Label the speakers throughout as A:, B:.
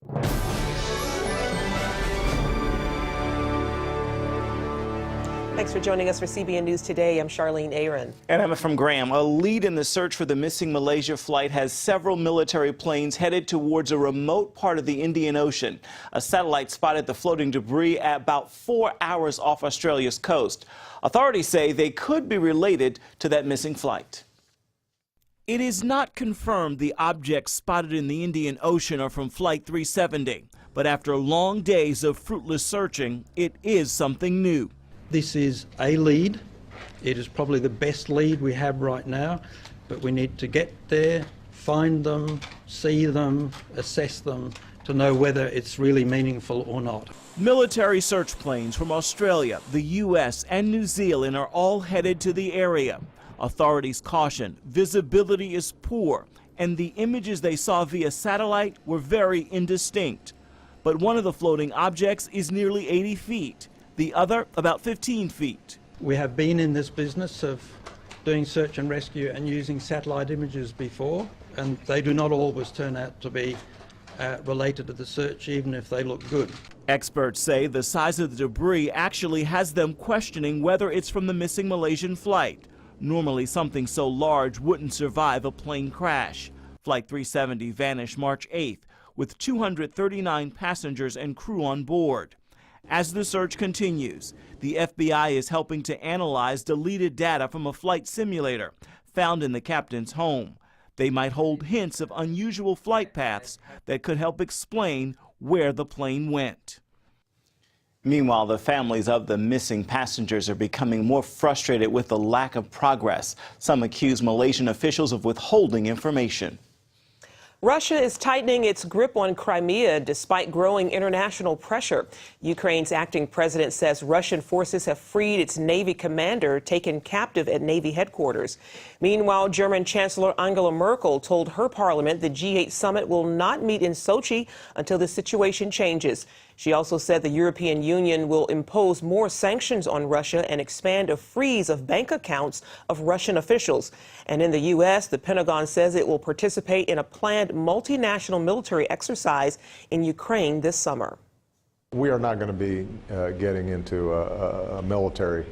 A: Thanks for joining us for CBN News Today. I'm Charlene Aaron.
B: And I'm from Graham. A lead in the search for the missing Malaysia flight has several military planes headed towards a remote part of the Indian Ocean. A satellite spotted the floating debris at about 4 hours off Australia's coast. Authorities say they could be related to that missing flight. It is not confirmed the objects spotted in the Indian Ocean are from Flight 370. But after long days of fruitless searching, it is something new.
C: This is a lead. It is probably the best lead we have right now, but we need to get there, find them, see them, assess them to know whether it's really meaningful or not.
B: Military search planes from Australia, the U.S., and New Zealand are all headed to the area. Authorities caution visibility is poor, and the images they saw via satellite were very indistinct. But one of the floating objects is nearly 80 feet. The other about 15 feet.
C: We have been in this business of doing search and rescue and using satellite images before, and they do not always turn out to be related to the search, even if they look good.
B: Experts say the size of the debris actually has them questioning whether it's from the missing Malaysian flight. Normally, something so large wouldn't survive a plane crash. Flight 370 vanished March 8th with 239 passengers and crew on board. As the search continues, the FBI is helping to analyze deleted data from a flight simulator found in the captain's home. They might hold hints of unusual flight paths that could help explain where the plane went. Meanwhile, the families of the missing passengers are becoming more frustrated with the lack of progress. Some accuse Malaysian officials of withholding information.
A: Russia is tightening its grip on Crimea despite growing international pressure. Ukraine's acting president says Russian forces have freed its Navy commander taken captive at Navy headquarters. Meanwhile, German Chancellor Angela Merkel told her parliament the G8 summit will not meet in Sochi until the situation changes. She also said the European Union will impose more sanctions on Russia and expand a freeze of bank accounts of Russian officials. And in the U.S., the Pentagon says it will participate in a planned multinational military exercise in Ukraine this summer.
D: We are not going to be getting into a military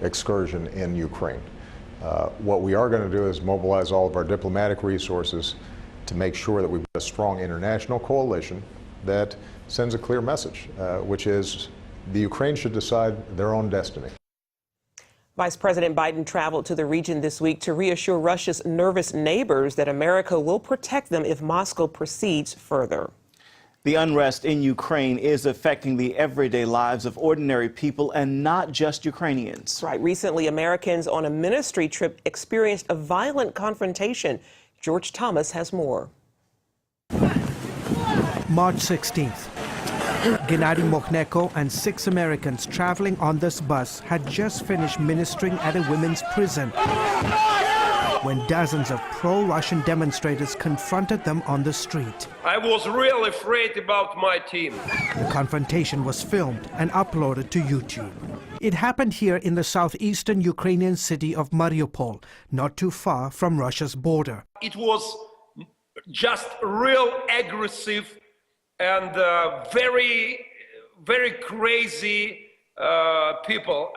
D: excursion in Ukraine. What we are going to do is mobilize all of our diplomatic resources to make sure that we've got a strong international coalition that sends a clear message, which is the Ukraine should decide their own destiny.
A: Vice President Biden traveled to the region this week to reassure Russia's nervous neighbors that America will protect them if Moscow proceeds further.
B: The unrest in Ukraine is affecting the everyday lives of ordinary people and not just Ukrainians.
A: That's right. Recently, Americans on a ministry trip experienced a violent confrontation. George Thomas has more.
E: March 16th. Gennady Mokhneko and 6 Americans traveling on this bus had just finished ministering at a women's prison when dozens of pro-Russian demonstrators confronted them on the street.
F: I was really afraid about my team.
E: The confrontation was filmed and uploaded to YouTube. It happened here in the southeastern Ukrainian city of Mariupol, not too far from Russia's border.
F: It was just real aggressive and very, very crazy people.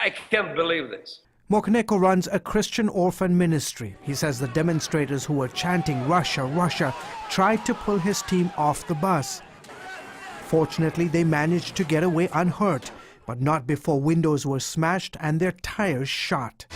F: I can't believe this.
E: Mokhneko runs a Christian orphan ministry. He says the demonstrators who were chanting Russia, Russia tried to pull his team off the bus. Fortunately, they managed to get away unhurt, but not before windows were smashed and their tires shot.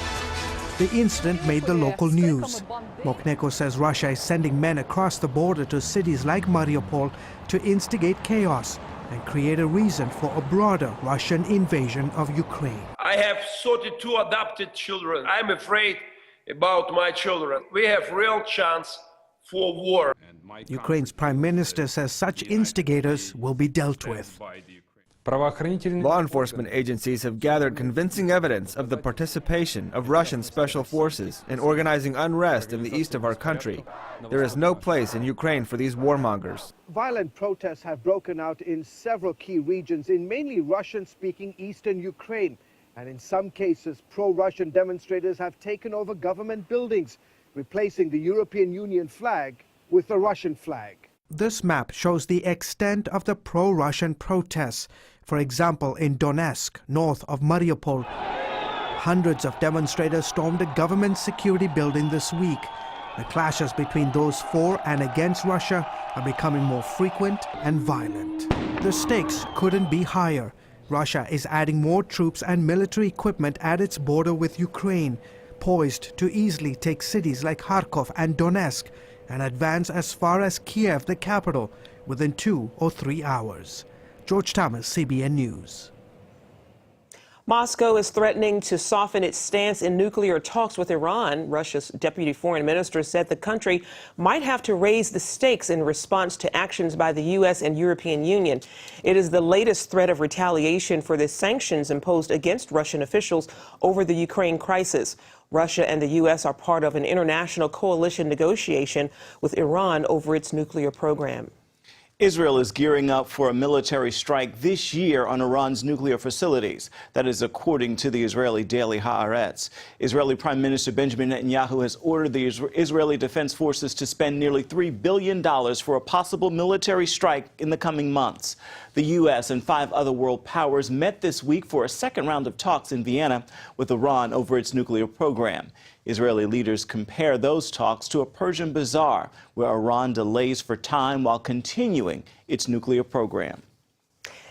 E: The incident made the local news. Mokhneko says Russia is sending men across the border to cities like Mariupol to instigate chaos and create a reason for a broader Russian invasion of Ukraine.
F: I have 32 adopted children. I'm afraid about my children. We have real chance for war.
E: Ukraine's prime minister says such instigators will be dealt with.
G: Law enforcement agencies have gathered convincing evidence of the participation of Russian special forces in organizing unrest in the east of our country. There is no place in Ukraine for these warmongers.
H: Violent protests have broken out in several key regions in mainly Russian-speaking eastern Ukraine. And in some cases, pro-Russian demonstrators have taken over government buildings, replacing the European Union flag with a Russian flag.
E: This map shows the extent of the pro-Russian protests. For example, in Donetsk, north of Mariupol, hundreds of demonstrators stormed a government security building this week. The clashes between those for and against Russia are becoming more frequent and violent. The stakes couldn't be higher. Russia is adding more troops and military equipment at its border with Ukraine, poised to easily take cities like Kharkov and Donetsk and advance as far as Kiev, the capital, within 2 or 3 hours. George Thomas, CBN News.
A: Moscow is threatening to soften its stance in nuclear talks with Iran. Russia's deputy foreign minister said the country might have to raise the stakes in response to actions by the U.S. and European Union. It is the latest threat of retaliation for the sanctions imposed against Russian officials over the Ukraine crisis. Russia and the U.S. are part of an international coalition negotiation with Iran over its nuclear program.
B: Israel is gearing up for a military strike this year on Iran's nuclear facilities. That is according to the Israeli daily Haaretz. Israeli Prime Minister Benjamin Netanyahu has ordered the Israeli Defense Forces to spend nearly $3 billion for a possible military strike in the coming months. The U.S. and 5 other world powers met this week for a second round of talks in Vienna with Iran over its nuclear program. Israeli leaders compare those talks to a Persian bazaar where Iran delays for time while continuing its nuclear program.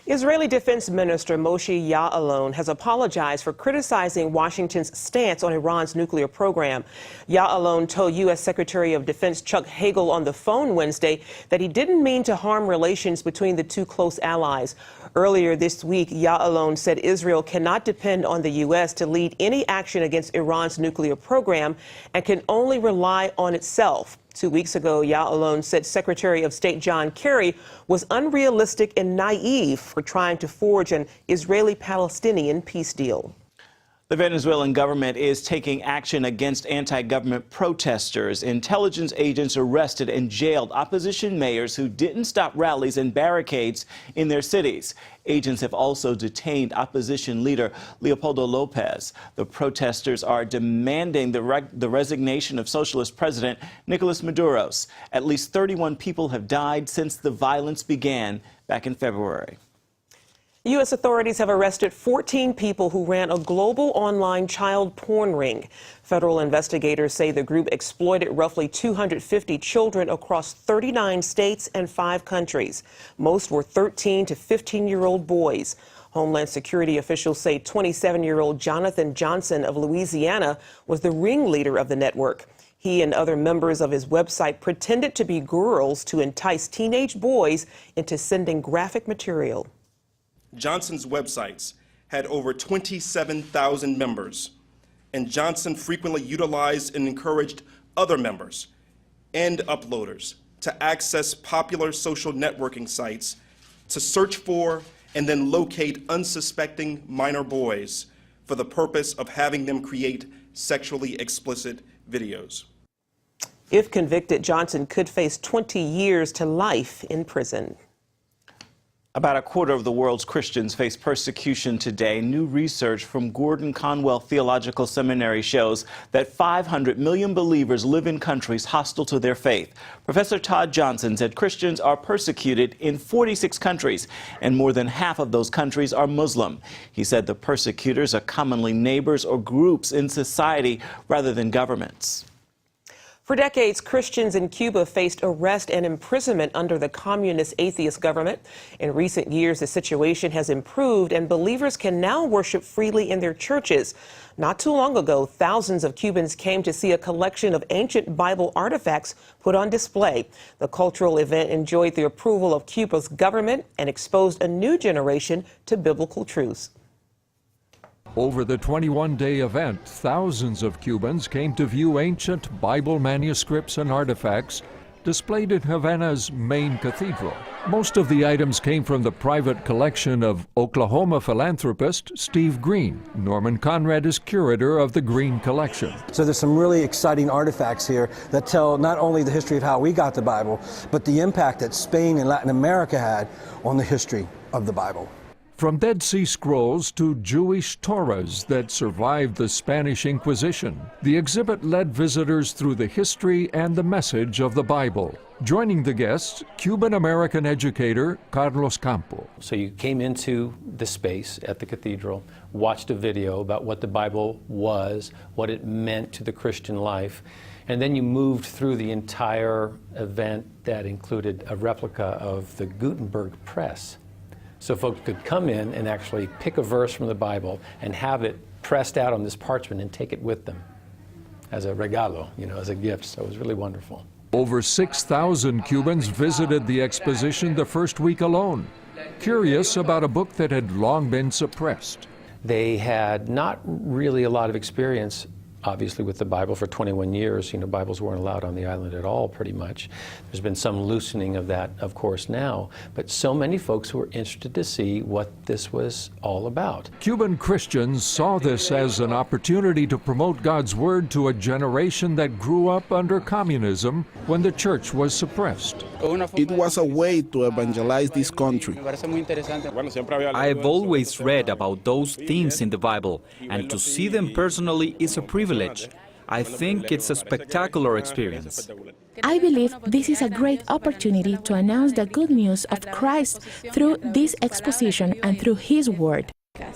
A: Israeli Defense Minister Moshe Ya'alon has apologized for criticizing Washington's stance on Iran's nuclear program. Ya'alon told U.S. Secretary of Defense Chuck Hagel on the phone Wednesday that he didn't mean to harm relations between the two close allies. Earlier this week, Ya'alon said Israel cannot depend on the U.S. to lead any action against Iran's nuclear program and can only rely on itself. 2 weeks ago, Ya'alon said Secretary of State John Kerry was unrealistic and naive for trying to forge an Israeli-Palestinian peace deal.
B: The Venezuelan government is taking action against anti-government protesters. Intelligence agents arrested and jailed opposition mayors who didn't stop rallies and barricades in their cities. Agents have also detained opposition leader Leopoldo Lopez. The protesters are demanding the resignation of socialist president Nicolas Maduro. At least 31 people have died since the violence began back in February.
A: U.S. authorities have arrested 14 people who ran a global online child porn ring. Federal investigators say the group exploited roughly 250 children across 39 states and 5 countries. Most were 13 to 15-year-old boys. Homeland Security officials say 27-year-old Jonathan Johnson of Louisiana was the ringleader of the network. He and other members of his website pretended to be girls to entice teenage boys into sending graphic material.
I: Johnson's websites had over 27,000 members, and Johnson frequently utilized and encouraged other members and uploaders to access popular social networking sites to search for and then locate unsuspecting minor boys for the purpose of having them create sexually explicit videos.
A: If convicted, Johnson could face 20 years to life in prison.
B: About a quarter of the world's Christians face persecution today. New research from Gordon Conwell Theological Seminary shows that 500 million believers live in countries hostile to their faith. Professor Todd Johnson said Christians are persecuted in 46 countries, and more than half of those countries are Muslim. He said the persecutors are commonly neighbors or groups in society rather than governments.
A: For decades, Christians in Cuba faced arrest and imprisonment under the communist atheist government. In recent years, the situation has improved and believers can now worship freely in their churches. Not too long ago, thousands of Cubans came to see a collection of ancient Bible artifacts put on display. The cultural event enjoyed the approval of Cuba's government and exposed a new generation to biblical truths.
J: Over the 21-day event, thousands of Cubans came to view ancient Bible manuscripts and artifacts displayed in Havana's main cathedral. Most of the items came from the private collection of Oklahoma philanthropist Steve Green. Norman Conrad is curator of the Green Collection.
K: So there's some really exciting artifacts here that tell not only the history of how we got the Bible, but the impact that Spain and Latin America had on the history of the Bible.
J: From Dead Sea Scrolls to Jewish Torahs that survived the Spanish Inquisition, the exhibit led visitors through the history and the message of the Bible. Joining the guests, Cuban-American educator Carlos Campo.
L: So you came into the space at the cathedral, watched a video about what the Bible was, what it meant to the Christian life, and then you moved through the entire event that included a replica of the Gutenberg press. So folks could come in and actually pick a verse from the Bible and have it pressed out on this parchment and take it with them as a regalo, as a gift. So it was really wonderful.
J: Over 6,000 Cubans visited the exposition the first week alone, curious about a book that had long been suppressed.
L: They had not really a lot of experience, obviously, with the Bible for 21 years. Bibles weren't allowed on the island at all, pretty much. There's been some loosening of that, of course, now. But so many folks were interested to see what this was all about.
J: Cuban Christians saw this as an opportunity to promote God's Word to a generation that grew up under communism when the church was suppressed.
M: It was a way to evangelize this country.
N: I've always read about those things in the Bible, and to see them personally is a privilege. I think it's a spectacular experience.
O: I believe this is a great opportunity to announce the good news of Christ through this exposition and through His Word.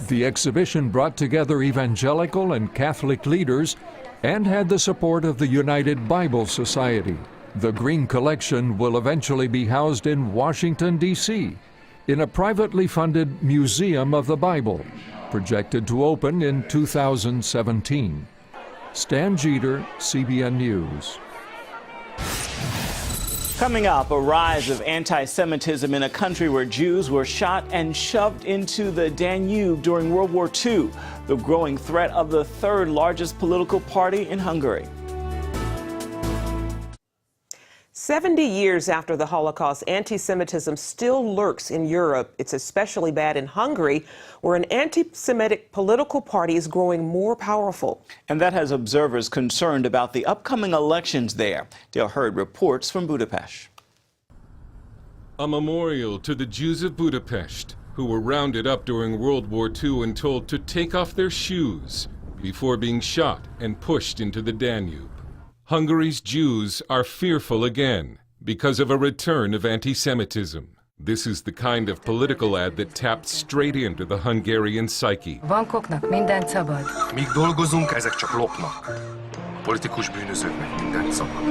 J: The exhibition brought together evangelical and Catholic leaders and had the support of the United Bible Society. The Green Collection will eventually be housed in Washington, D.C., in a privately funded Museum of the Bible, projected to open in 2017. Stan Jeter, CBN News.
P: Coming up, a rise of anti-Semitism in a country where Jews were shot and shoved into the Danube during World War II. The growing threat of the third largest political party in Hungary.
A: 70 years after the Holocaust, anti-Semitism still lurks in Europe. It's especially bad in Hungary, where an anti-Semitic political party is growing more powerful.
P: And that has observers concerned about the upcoming elections there. Dale Hurd reports from Budapest.
Q: A memorial to the Jews of Budapest, who were rounded up during World War II and told to take off their shoes before being shot and pushed into the Danube. Hungary's Jews are fearful again because of a return of anti-Semitism. This is the kind of political ad that tapped straight into the Hungarian psyche.
R: Bankoknak mindent szabad.
S: Míg dolgozunk, ezek csak lopnak. Politikus bűnözőknek mindent szabad.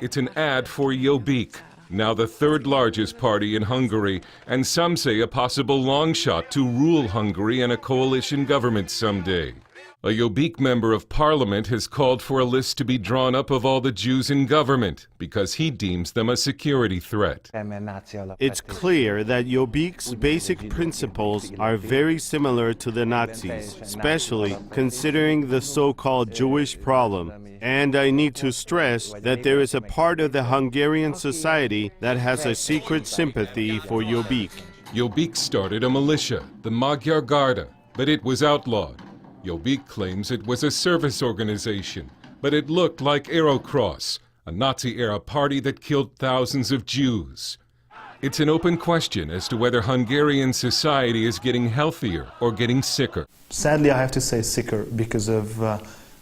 Q: It's an ad for Jobbik, now the third largest party in Hungary, and some say a possible long shot to rule Hungary and a coalition government someday. A Jobbik member of parliament has called for a list to be drawn up of all the Jews in government because he deems them a security threat.
T: It's clear that Jobbik's basic principles are very similar to the Nazis, especially considering the so-called Jewish problem. And I need to stress that there is a part of the Hungarian society that has a secret sympathy for Jobbik.
Q: Jobbik started a militia, the Magyar Garda, but it was outlawed. Jobbik claims it was a service organization, but it looked like Aerocross, a Nazi-era party that killed thousands of Jews. It's an open question as to whether Hungarian society is getting healthier or getting sicker.
U: Sadly, I have to say sicker because of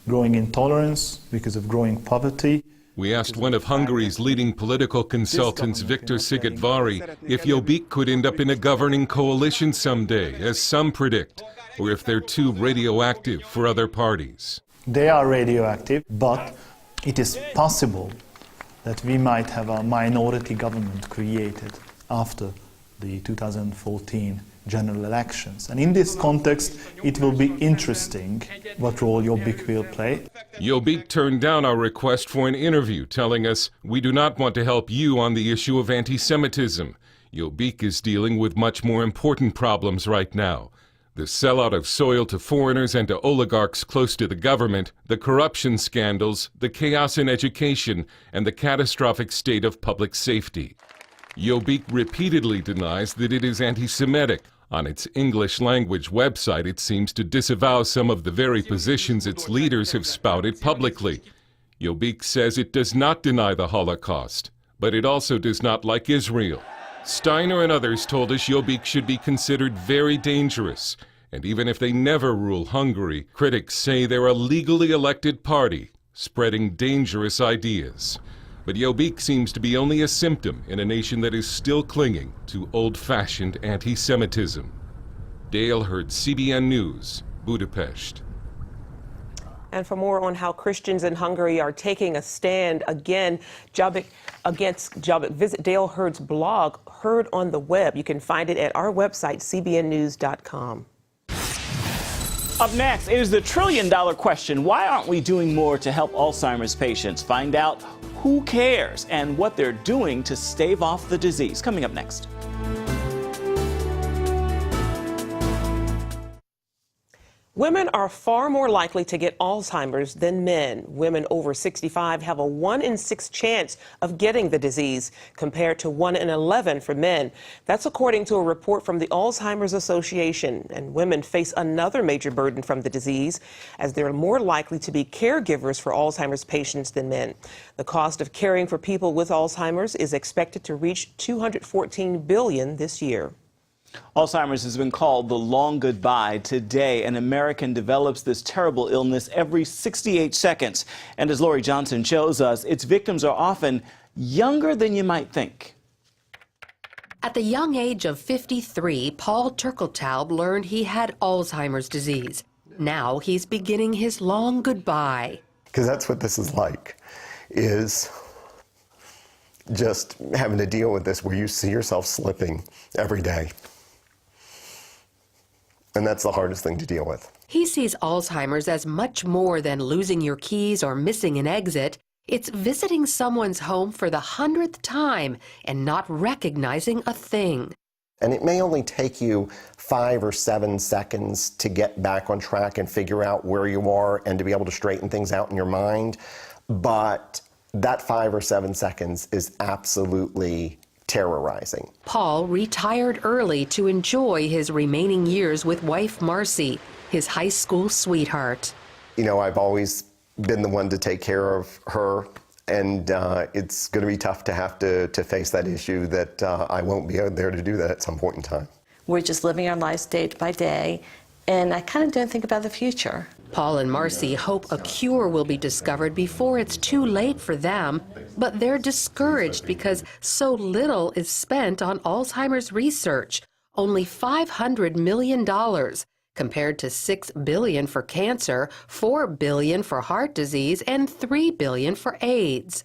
U: growing intolerance, because of growing poverty.
Q: We asked one of Hungary's leading political consultants, Viktor Szigetvári, if Jobbik could end up in a governing coalition someday, as some predict, or if they're too radioactive for other parties.
U: They are radioactive, but it is possible that we might have a minority government created after the 2014 general elections. And in this context, it will be interesting what role Jobbik will play.
Q: Jobbik turned down our request for an interview, telling us, "We do not want to help you on the issue of anti-Semitism. Jobbik is dealing with much more important problems right now. The sellout of soil to foreigners and to oligarchs close to the government, the corruption scandals, the chaos in education, and the catastrophic state of public safety." Jobbik repeatedly denies that it is anti-Semitic. On its English-language website, it seems to disavow some of the very positions its leaders have spouted publicly. Jobbik says it does not deny the Holocaust, but it also does not like Israel. Steiner and others told us Jobbik should be considered very dangerous. And even if they never rule Hungary, critics say they're a legally elected party, spreading dangerous ideas. But Jobbik seems to be only a symptom in a nation that is still clinging to old-fashioned anti-Semitism. Dale Hurd, CBN News, Budapest.
A: And for more on how Christians in Hungary are taking a stand against Jobbik, visit Dale Hurd's blog, Hurd on the Web. You can find it at our website, cbnnews.com.
P: Up next is the trillion-dollar question. Why aren't we doing more to help Alzheimer's patients? Find out who cares and what they're doing to stave off the disease. Coming up next.
A: Women are far more likely to get Alzheimer's than men. Women over 65 have a 1 in 6 chance of getting the disease, compared to 1 in 11 for men. That's according to a report from the Alzheimer's Association. And women face another major burden from the disease, as they're more likely to be caregivers for Alzheimer's patients than men. The cost of caring for people with Alzheimer's is expected to reach $214 billion this year.
P: Alzheimer's has been called the long goodbye. Today, an American develops this terrible illness every 68 seconds. And as Lori Johnson shows us, its victims are often younger than you might think.
R: At the young age of 53, Paul Turkeltaub learned he had Alzheimer's disease. Now he's beginning his long goodbye.
C: Because that's what this is like, is just having to deal with this where you see yourself slipping every day. And that's the hardest thing to deal with.
R: He sees Alzheimer's as much more than losing your keys or missing an exit. It's visiting someone's home for the 100th time and not recognizing a thing.
C: And it may only take you 5 or 7 seconds to get back on track and figure out where you are and to be able to straighten things out in your mind. But that 5 or 7 seconds is absolutely terrorizing.
R: Paul retired early to enjoy his remaining years with wife Marcy, his high school sweetheart.
C: You know, I've always been the one to take care of her, and it's going to be tough to have to face that issue that I won't be there to do that at some point in time.
V: We're just living our lives day by day, and I kind of don't think about the future.
R: Paul and Marcy hope a cure will be discovered before it's too late for them, but they're discouraged because so little is spent on Alzheimer's research, only $500 million, compared to $6 billion for cancer, $4 billion for heart disease, and $3 billion for AIDS.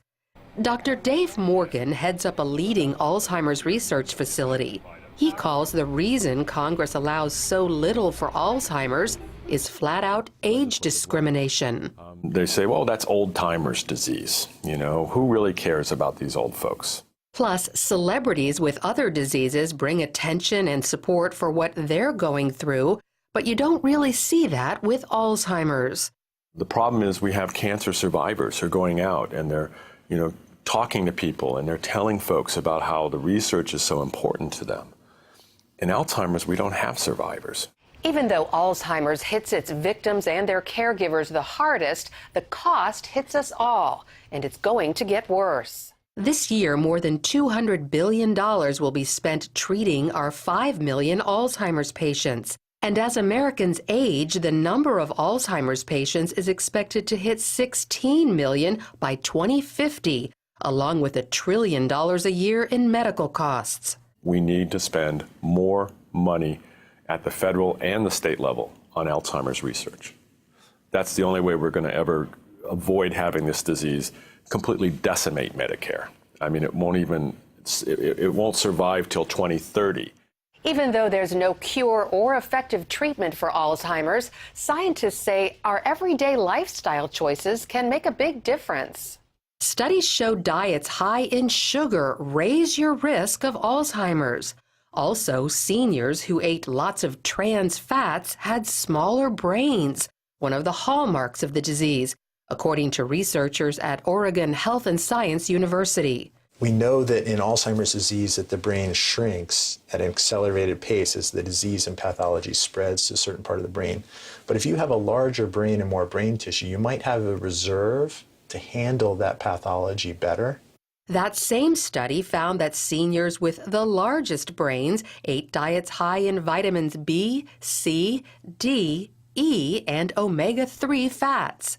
R: Dr. Dave Morgan heads up a leading Alzheimer's research facility. He calls the reason Congress allows so little for Alzheimer's is flat-out age discrimination.
W: They say, well, that's old-timers' disease. You know, who really cares about these old folks?
R: Plus, celebrities with other diseases bring attention and support for what they're going through, but you don't really see that with Alzheimer's.
W: The problem is we have cancer survivors who are going out and they're, talking to people and they're telling folks about how the research is so important to them. In Alzheimer's, we don't have survivors.
R: Even though Alzheimer's hits its victims and their caregivers the hardest, the cost hits us all, and it's going to get worse. This year, more than $200 billion will be spent treating our 5 million Alzheimer's patients. And as Americans age, the number of Alzheimer's patients is expected to hit 16 million by 2050, along with $1 trillion a year in medical costs.
W: We need to spend more money at the federal and the state level on Alzheimer's research. That's the only way we're going to ever avoid having this disease completely decimate Medicare. I mean, it won't survive till 2030.
R: Even though there's no cure or effective treatment for Alzheimer's, scientists say our everyday lifestyle choices can make a big difference. Studies show diets high in sugar raise your risk of Alzheimer's. Also, seniors who ate lots of trans fats had smaller brains, one of the hallmarks of the disease, according to researchers at Oregon Health and Science University.
X: We know that in Alzheimer's disease that the brain shrinks at an accelerated pace as the disease and pathology spreads to a certain part of the brain. But if you have a larger brain and more brain tissue, you might have a reserve to handle that pathology better.
R: That same study found that seniors with the largest brains ate diets high in vitamins B, C, D, E, and omega-3 fats.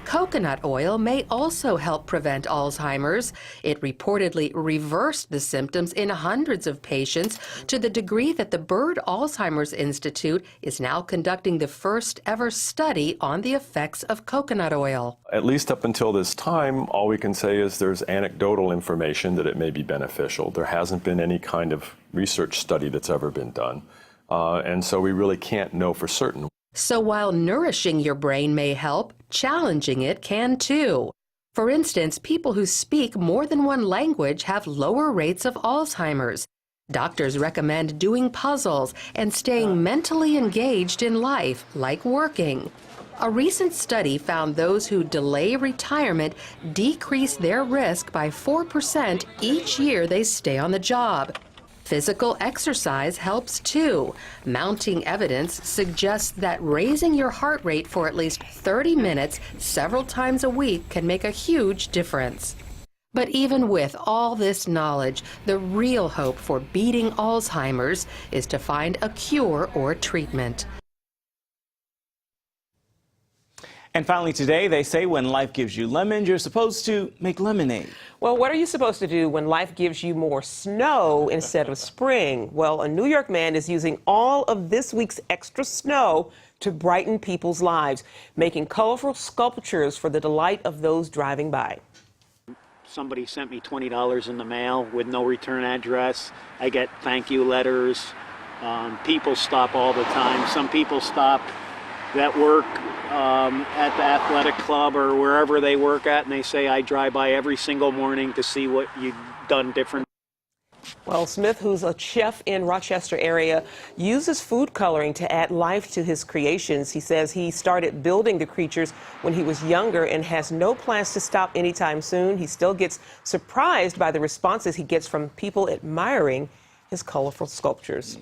R: Coconut oil may also help prevent Alzheimer's. It reportedly reversed the symptoms in hundreds of patients to the degree that the Bird Alzheimer's Institute is now conducting the first ever study on the effects of coconut oil.
W: At least up until this time, all we can say is there's anecdotal information that it may be beneficial. There hasn't been any kind of research study that's ever been done. And so we really can't know for certain.
R: So while nourishing your brain may help, challenging it can too. For instance, people who speak more than one language have lower rates of Alzheimer's. Doctors recommend doing puzzles and staying mentally engaged in life, like working. A recent study found those who delay retirement decrease their risk by 4% each year they stay on the job. Physical exercise helps too. Mounting evidence suggests that raising your heart rate for at least 30 minutes several times a week can make a huge difference. But even with all this knowledge, the real hope for beating Alzheimer's is to find a cure or treatment.
P: And finally today, they say when life gives you lemons, you're supposed to make lemonade.
A: Well, what are you supposed to do when life gives you more snow instead of spring? Well, a New York man is using all of this week's extra snow to brighten people's lives, making colorful sculptures for the delight of those driving by.
D: Somebody sent me $20 in the mail with no return address. I get thank you letters. People stop all the time. Some people stop that work at the athletic club or wherever they work at, and they say, I drive by every single morning to see what you've done different.
A: Well, Smith, who's a chef in Rochester area, uses food coloring to add life to his creations. He says he started building the creatures when he was younger and has no plans to stop anytime soon. He still gets surprised by the responses he gets from people admiring his colorful sculptures.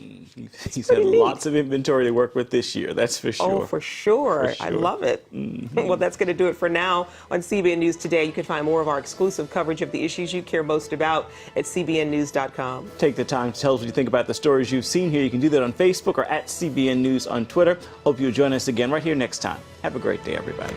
P: He's had lots of inventory to work with this year, that's for sure.
A: Oh, for sure. I love it. Well, that's going to do it for now on CBN News Today. You can find more of our exclusive coverage of the issues you care most about at cbnnews.com.
P: Take the time to tell us what you think about the stories you've seen here. You can do that on Facebook or at CBN News on Twitter. Hope you'll join us again right here next time. Have a great day, everybody.